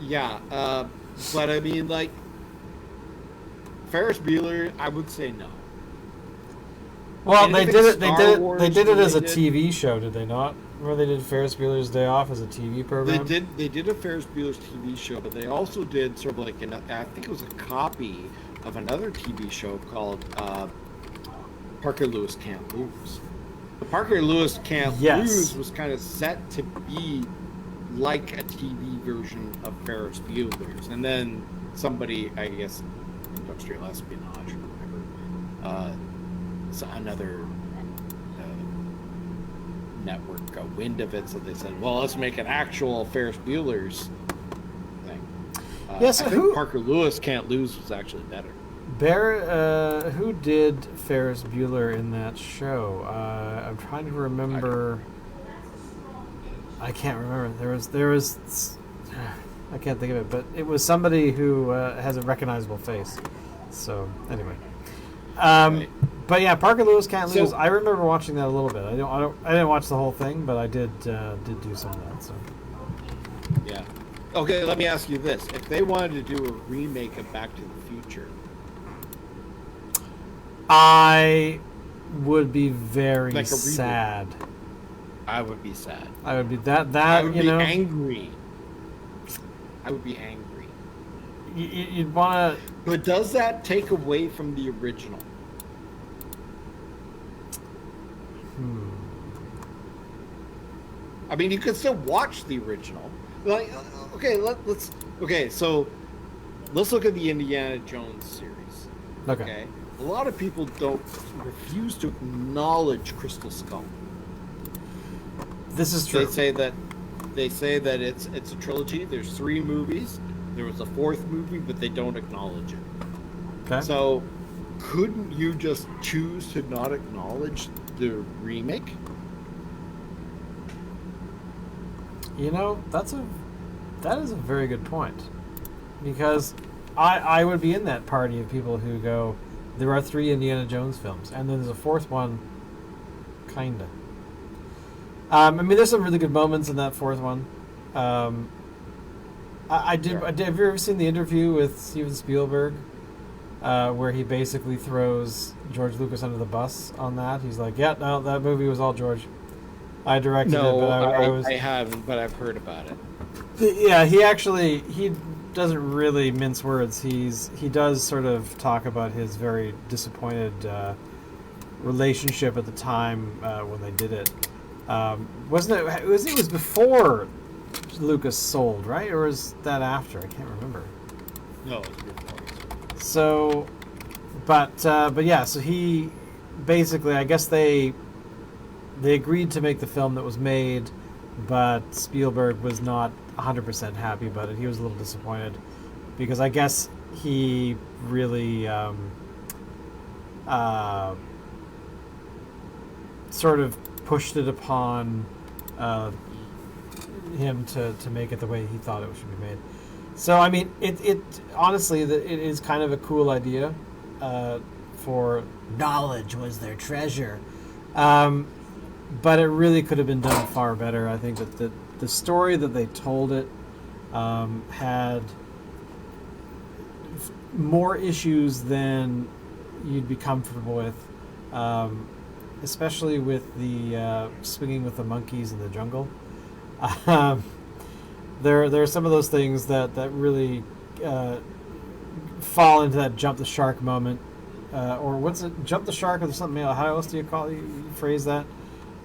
Yeah, but I mean, like, Ferris Bueller, I would say no. Well, they did it. They did it as a related. TV show, did they not? Where they did Ferris Bueller's Day Off as a TV program. They did a Ferris Bueller's TV show, but they also did sort of like I think it was a copy of another TV show called Parker Lewis Can't Lose. The Parker Lewis Can't Lose was kind of set to be like a TV version of Ferris Bueller's, and then somebody, I guess, industrial espionage or whatever, another network got wind of it, so they said, well, let's make an actual Ferris Bueller's thing. I think Parker Lewis Can't Lose was actually better. Who did Ferris Bueller in that show? I'm trying to remember. I can't remember. There was I can't think of it, but it was somebody who has a recognizable face. So anyway, right. But yeah, Parker Lewis Can't Lose. I remember watching that a little bit. I didn't watch the whole thing, but I did do some of that. So yeah. Okay, let me ask you this: if they wanted to do a remake of Back to the Future, I would be very like a reboot, sad. I would be sad. I would be that I would you be know. angry. I would be angry. You'd want to. But does that take away from the original? I mean, you could still watch the original. Like, okay, let's. Okay, so let's look at the Indiana Jones series. Okay. A lot of people refuse to acknowledge Crystal Skull. This is true. They say that it's a trilogy. There's 3 movies. There was a 4th movie, but they don't acknowledge it. Okay. So, couldn't you just choose to not acknowledge the remake? You know, that is a very good point, because I would be in that party of people who go, there are 3 Indiana Jones films, and then there's a 4th one, kinda. I mean, there's some really good moments in that 4th one. I did. Have you ever seen the interview with Steven Spielberg, where he basically throws George Lucas under the bus on that? He's like, "Yeah, no, that movie was all George. I directed it, but I haven't, but I've heard about it." Yeah, he doesn't really mince words. He does sort of talk about his very disappointed relationship at the time when they did it. Wasn't it? It was before Lucas sold, right, or is that after? I can't remember. No, it's before. So, but yeah. So he basically, I guess they agreed to make the film that was made, but Spielberg was not 100% happy about it. He was a little disappointed because I guess he really sort of pushed it upon him to make it the way he thought it should be made. So I mean, it honestly, it is kind of a cool idea. For knowledge was their treasure. But it really could have been done far better. I think that the story that they told it had more issues than you'd be comfortable with, especially with the swinging with the monkeys in the jungle. There are some of those things that really fall into that jump the shark moment, or what's it? Jump the shark, or something else? How else do you phrase that?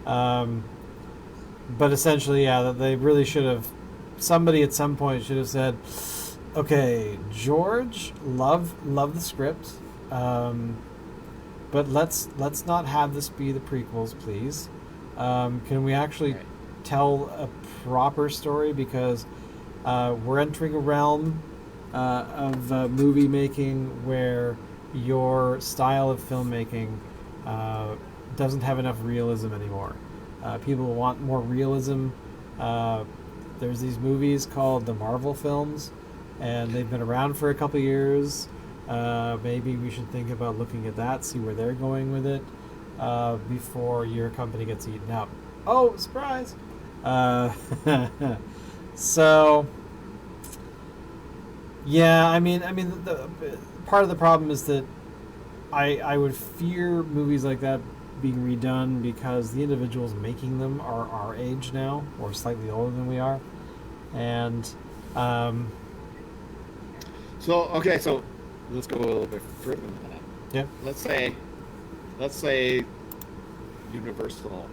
But essentially, yeah, that they really should have. Somebody at some point should have said, "Okay, George, love the script, but let's not have this be the prequels, please. Can we actually tell a proper story, because we're entering a realm of movie making where your style of filmmaking doesn't have enough realism anymore. People want more realism. There's these movies called the Marvel films, and they've been around for a couple years. Maybe we should think about looking at that, see where they're going with it, before your company gets eaten up." Oh, surprise! So, yeah, I mean, the part of the problem is that I would fear movies like that being redone because the individuals making them are our age now, or slightly older than we are, and so let's go a little bit further than that. yeah. Let's say Universal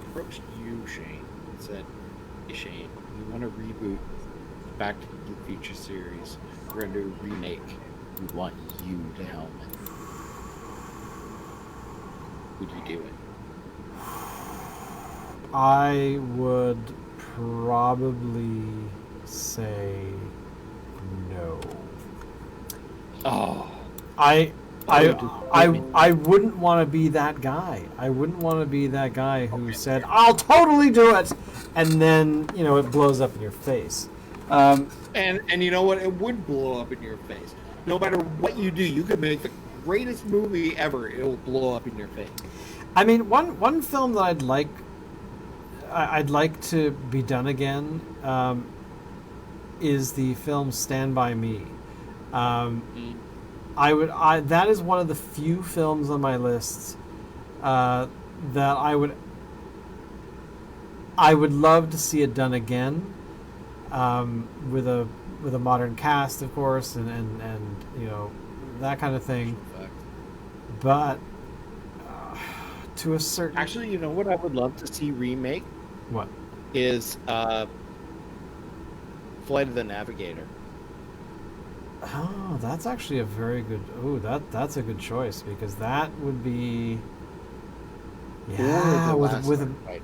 approached you, Shane, and said, "Hey, Shane, we want to reboot Back to the Future series. We're going to do a remake. We want you to helm it." Would you do it? I would probably say no. Oh. I wouldn't want to be that guy. I wouldn't want to be that guy who said, "I'll totally do it," and then, it blows up in your face. And you know what? It would blow up in your face. No matter what you do, you could make the greatest movie ever. It will blow up in your face. I mean, one film that I'd like to be done again, is the film Stand By Me. Um, Mm. that is one of the few films on my list that I would love to see it done again, with a modern cast, of course, and that kind of thing. But to a certain Actually, you know what I would love to see remake what? is Flight of the Navigator. Oh, that's actually a very good. Oh, that's a good choice because that would be. Yeah, Or the with Last with Starfighter.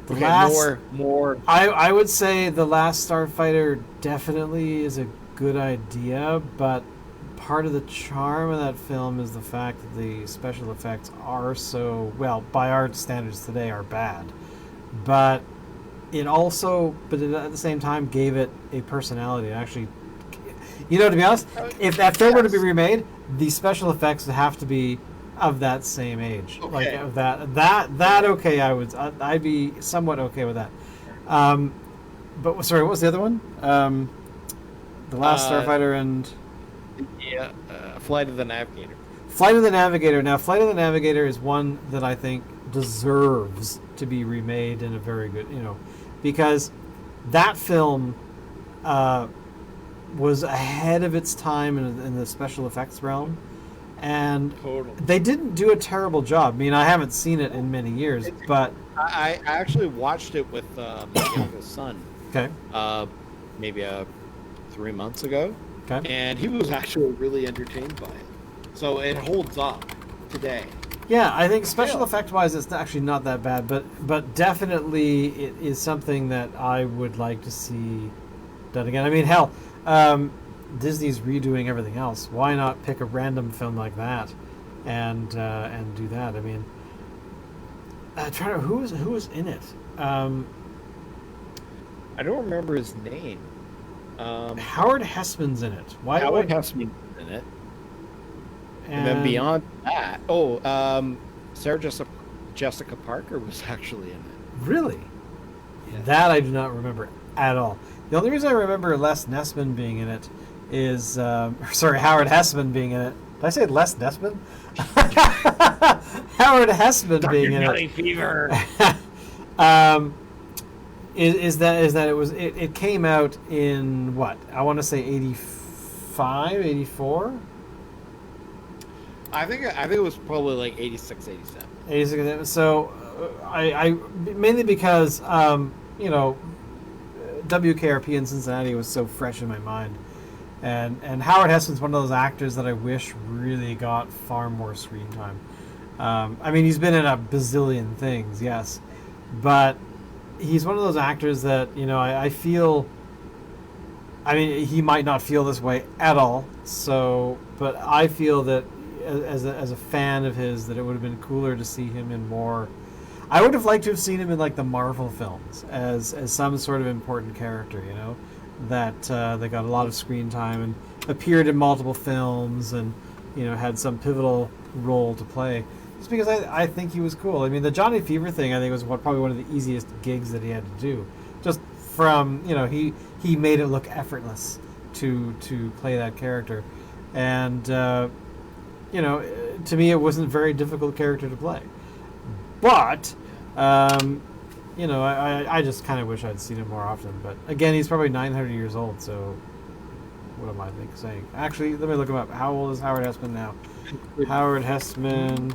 the Okay, last. more. I would say the Last Starfighter definitely is a good idea, but part of the charm of that film is the fact that the special effects are so well, by our standards today, are bad. But it at the same time gave it a personality. It actually, to be honest, if that film were to be remade, the special effects would have to be of that same age. Okay. Like of that okay, I'd be somewhat okay with that. But sorry, what was the other one? The Last Starfighter and Yeah, Flight of the Navigator. Flight of the Navigator. Now, Flight of the Navigator is one that I think deserves to be remade in a very good, because that film was ahead of its time in the special effects realm, and Totally. they didn't do a terrible job. I mean, I haven't seen it in many years, but I actually watched it with my youngest son okay, maybe 3 months ago, okay. and he was actually really entertained by it. So it holds up today. Yeah, I think special effect wise, it's actually not that bad, but definitely it is something that I would like to see done again. I mean, hell, Disney's redoing everything else. Why not pick a random film like that and do that? I mean, who was in it? I don't remember his name. Howard Hessman's in it. Howard Hessman's in it. And then beyond that, Sarah Jessica Parker was actually in it. Really? Yeah. That I do not remember at all. The only reason I remember Les Nessman being in it is, Howard Hessman being in it. Did I say Les Nessman? Howard Hessman being in it. Fever. Is that it came out in what? I want to say 85, 84? I think it was probably like 86, 87. 86. So I mainly because WKRP in Cincinnati was so fresh in my mind, and Howard Hessman's one of those actors that I wish really got far more screen time. I mean, he's been in a bazillion things, yes, but he's one of those actors that I feel. I mean, he might not feel this way at all. So, but I feel that as a fan of his, that it would have been cooler to see him in more. I would have liked to have seen him in like the Marvel films as some sort of important character, that they got a lot of screen time and appeared in multiple films and had some pivotal role to play. Just because I think he was cool. I mean, the Johnny Fever thing I think was probably one of the easiest gigs that he had to do. Just from he made it look effortless to play that character, and to me it wasn't a very difficult character to play. But I just kind of wish I'd seen him more often. But again, he's probably 900 years old, so what am I saying? Actually, let me look him up. How old is Howard Hessman now? Howard Hessman.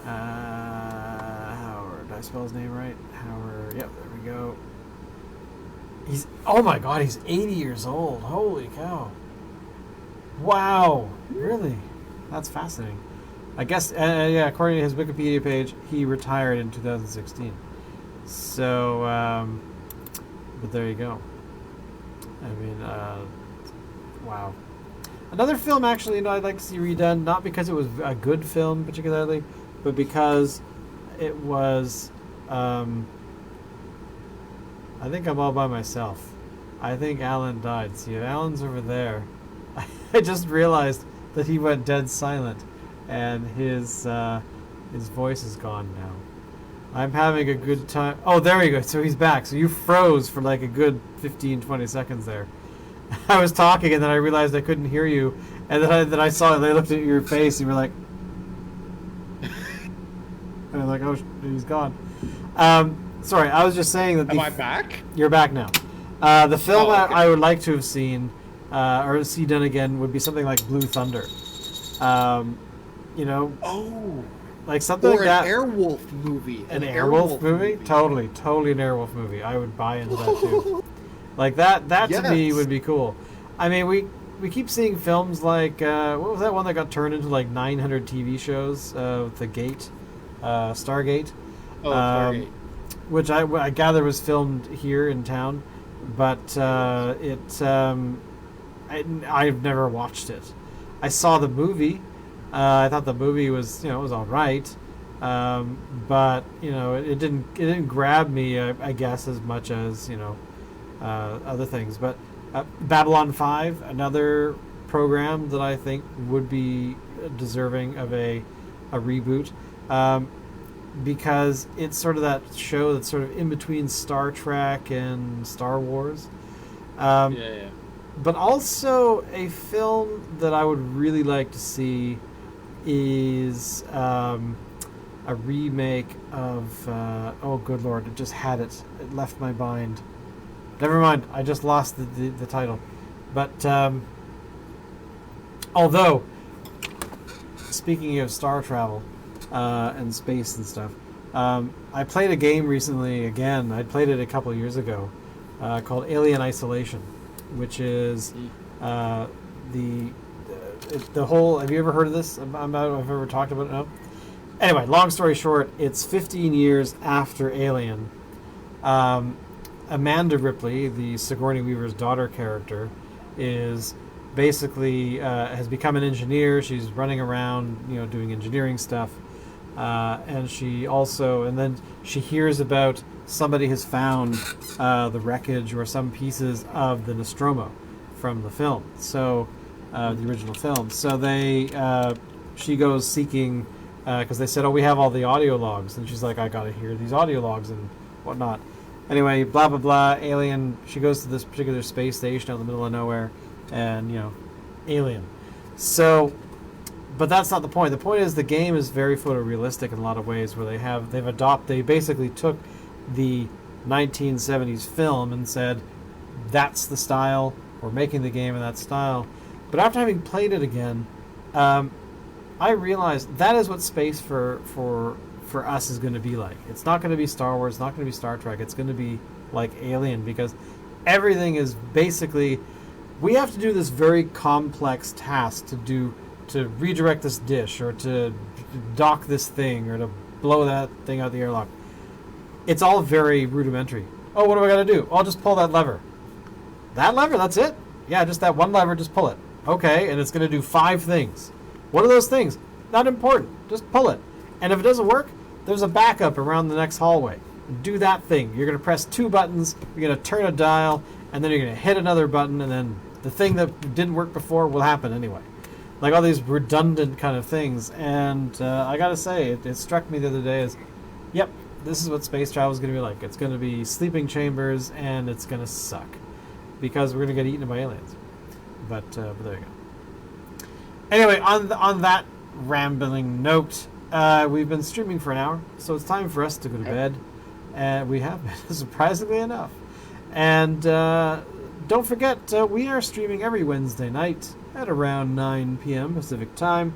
Howard. Did I spell his name right? Howard. Yep, there we go. Oh my God, he's 80 years old. Holy cow. Wow. Really? That's fascinating. I guess, according to his Wikipedia page, he retired in 2016. So, but there you go. I mean, wow. Another film, actually, I'd like to see redone, not because it was a good film particularly, but because it was, I think I'm all by myself. I think Alan died. See, if Alan's over there, I just realized that he went dead silent, and his voice is gone now. I'm having a good time. Oh, there you go. So he's back. So you froze for like a good 15, 20 seconds there. I was talking, and then I realized I couldn't hear you, and then I saw it. And I looked at your face, and you were like, and I'm like, oh, he's gone. Sorry, I was just saying that. Am I back? You're back now. The film Oh, okay. I would like to have seen or see done again would be something like Blue Thunder. You know, Oh. like something Or like that. an Airwolf movie. An Airwolf movie? Totally an Airwolf movie. I would buy into that too. Like that to me Yes. would be cool. I mean, we keep seeing films like what was that one that got turned into like 900 TV shows? The Gate, Stargate. Oh, Stargate. Which I gather was filmed here in town, but I've never watched it. I saw the movie. I thought the movie was was all right, but it didn't grab me I guess as much as other things. But Babylon 5, another program that I think would be deserving of a reboot. Because it's sort of that show that's sort of in between Star Trek and Star Wars. Yeah. But also a film that I would really like to see is a remake of oh good lord, it just had it left my mind. Never mind, I just lost the title. But although speaking of star travel and space and stuff, I played a game recently again. I played it a couple of years ago called Alien Isolation, which is the whole. Have you ever heard of this? I've ever talked about it? No. Anyway, long story short, it's 15 years after Alien. Amanda Ripley, the Sigourney Weaver's daughter character, is basically has become an engineer. She's running around, doing engineering stuff, and then she hears about somebody has found the wreckage or some pieces of the Nostromo from the film. So the original film. So she goes seeking because they said, "Oh, we have all the audio logs," and she's like, "I gotta hear these audio logs and whatnot." Anyway, blah blah blah. Alien. She goes to this particular space station out in the middle of nowhere, and alien. So, but that's not the point. The point is the game is very photorealistic in a lot of ways, where they basically took the 1970s film and said, "That's the style. We're making the game in that style." But after having played it again, I realized that is what space for us is going to be like. It's not going to be Star Wars, it's not going to be Star Trek, it's going to be like Alien, because everything is basically, we have to do this very complex task to redirect this dish, or to dock this thing, or to blow that thing out the airlock. It's all very rudimentary. Oh, what do I got to do? I'll just pull that lever. That lever, that's it? Yeah, just that one lever, just pull it. Okay, and it's going to do 5 things. What are those things? Not important. Just pull it. And if it doesn't work, there's a backup around the next hallway. Do that thing. You're going to press 2 buttons, you're going to turn a dial, and then you're going to hit another button, and then the thing that didn't work before will happen anyway. Like all these redundant kind of things. And I got to say, it struck me the other day as, yep, this is what space travel is going to be like. It's going to be sleeping chambers, and it's going to suck. Because we're going to get eaten by aliens. But there you go. Anyway, on that rambling note, we've been streaming for an hour, so it's time for us to go to bed. And we have been, surprisingly enough. And don't forget, we are streaming every Wednesday night at around 9 p.m. Pacific time,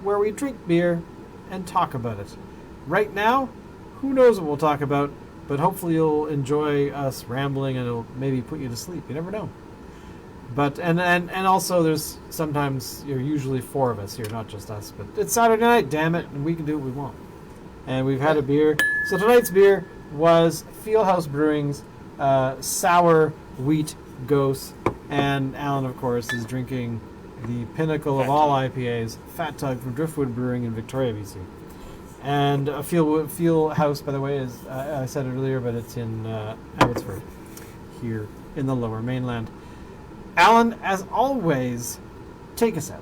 where we drink beer and talk about it. Right now, who knows what we'll talk about, but hopefully you'll enjoy us rambling and it'll maybe put you to sleep. You never know. But and also there's sometimes usually 4 of us here, not just us. But it's Saturday night, damn it, and we can do what we want. And we've had a beer. So tonight's beer was Fieldhouse Brewing's Sour Wheat Ghost, and Alan, of course, is drinking the pinnacle of all IPAs, Fat Tug from Driftwood Brewing in Victoria, BC. And Fieldhouse, by the way, is I said it earlier, but it's in Abbotsford, here in the Lower Mainland. Alan, as always, take us out.